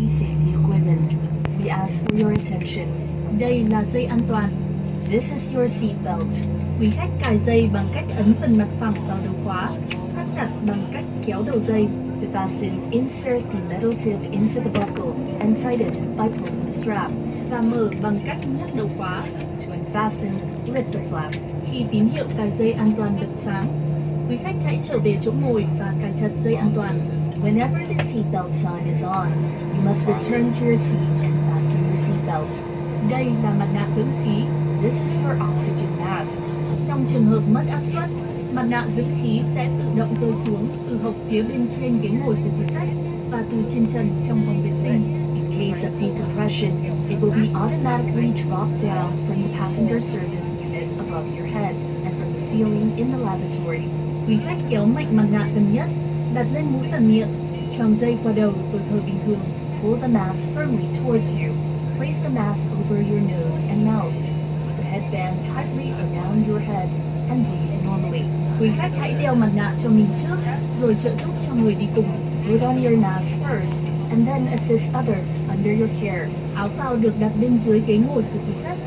safety equipment. We ask for your attention. Đây là dây an toàn. This is your seat belt. Quý khách cài dây bằng cách ấn phần mặt phẳng vào đầu khóa, thắt chặt bằng cách kéo đầu dây. To fasten, insert the metal tip into the buckle and tighten by pulling the strap. Và mở bằng cách nhấc đầu khóa. To unfasten, lift the flap. Khi tín hiệu cài dây an toàn bật sáng, quý khách hãy trở về chỗ ngồi và cài chặt dây an toàn. Whenever the seatbelt sign is on, you must return to your seat and fasten your seatbelt. Đây là mặt nạ dưỡng khí. This is your oxygen mask. Trong trường hợp mất áp suất, mặt nạ dưỡng khí sẽ tự động rơi xuống từ hộc phía bên trên ghế ngồi của quý khách và từ trên trần trong phòng vệ sinh. In case of decompression, it will be automatically dropped down from the passenger service unit above your head and from the ceiling in the lavatory. Quý khách kéo mạnh mặt nạ gần nhất, đặt lên mũi và miệng, choàng dây qua đầu rồi thở bình thường. Pull the mask firmly towards you. Place the mask over your nose and mouth. Put the headband tightly around your head and breathe normally. Quý khách hãy đeo mặt nạ cho mình trước, rồi trợ giúp cho người đi cùng. Put on your mask first and then assist others under your care. Áo phao được đặt bên dưới ghế ngồi của quý khách.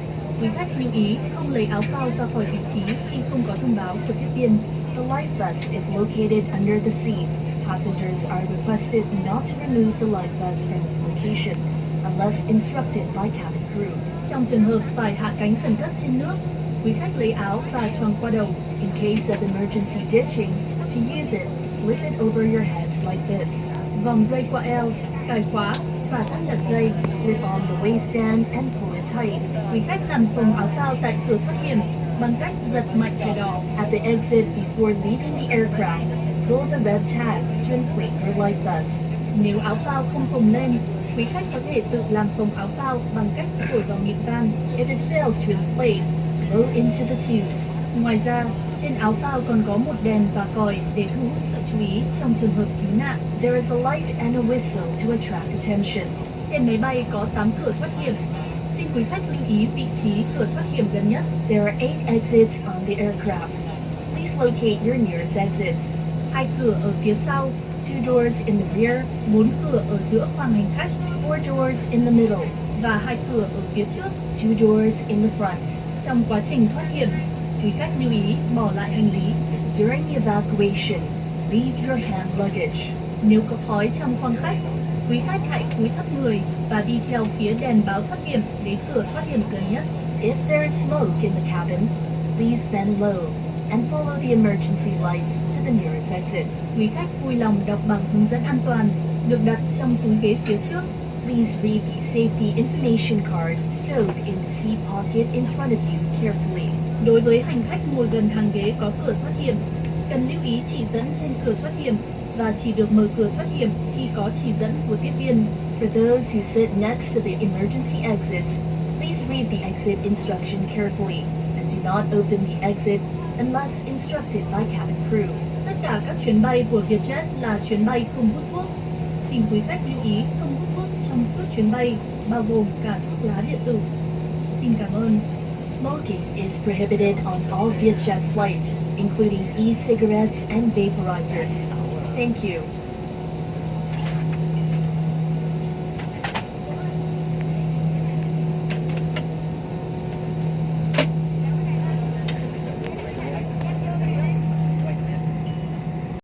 Quý khách lưu ý không lấy áo phao ra khỏi vị trí khi không có thông báo của tiếp viên. The life vest is located under the seat. Passengers are requested not to remove the life vest from its location unless instructed by cabin crew. Trong trường hợp phải hạ cánh khẩn cấp trên nước, quý khách lấy áo và choàng qua đầu. In case of emergency ditching, to use it, slip it over your head like this. Vòng dây qua eo, cài khóa và thắt chặt dây. Clip on the waistband and pull it tight. Quý khách làm phồng áo phao tại cửa thoát hiểm bằng cách giật mạnh thẻ đỏ. At the exit before leaving the aircraft, pull the red tags to inflate your life vest. Nếu áo phao không phồng lên, quý khách có thể tự làm phồng áo phao bằng cách thổi vào miệng van. If it fails to inflate, blow into the tubes. Ngoài ra, trên áo phao còn có một đèn và còi để thu hút sự chú ý trong trường hợp cứu nạn. There is a light and a whistle to attract attention. Trên máy bay có 8 cửa thoát hiểm. Xin quý khách lưu ý vị trí cửa thoát hiểm gần nhất. There are 8 exits on the aircraft. Please locate your nearest exits. 2 cửa ở phía sau, 2 doors in the rear, 4 cửa ở giữa khoang hành khách, 4 doors in the middle, và 2 cửa ở phía trước. 2 doors in the front. Trong quá trình thoát hiểm, quý khách lưu ý bỏ lại hành lý. During the evacuation, leave your hand luggage. Nếu có khói trong khoang khách, quý khách hãy cúi thấp người và đi theo phía đèn báo thoát hiểm đến cửa thoát hiểm gần nhất. If there is smoke in the cabin, please bend low and follow the emergency lights to the nearest exit. Quý khách vui lòng đọc bằng hướng dẫn an toàn được đặt trong túi ghế phía trước. Please read the safety information card stowed in the seat pocket in front of you carefully. Đối với hành khách ngồi gần hàng ghế có cửa thoát hiểm, cần lưu ý chỉ dẫn trên cửa thoát hiểm và chỉ được mở cửa thoát hiểm khi có chỉ dẫn của tiếp viên. For those who sit next to the emergency exits, please read the exit instruction carefully and do not open the exit unless instructed by cabin crew. Tất cả các chuyến bay của Vietjet là chuyến bay không hút thuốc. Xin quý khách lưu ý không hút thuốc trong suốt chuyến bay, bao gồm cả thuốc lá điện tử. Xin cảm ơn. Smoking is prohibited on all Vietjet flights, including e-cigarettes and vaporizers. Thank you.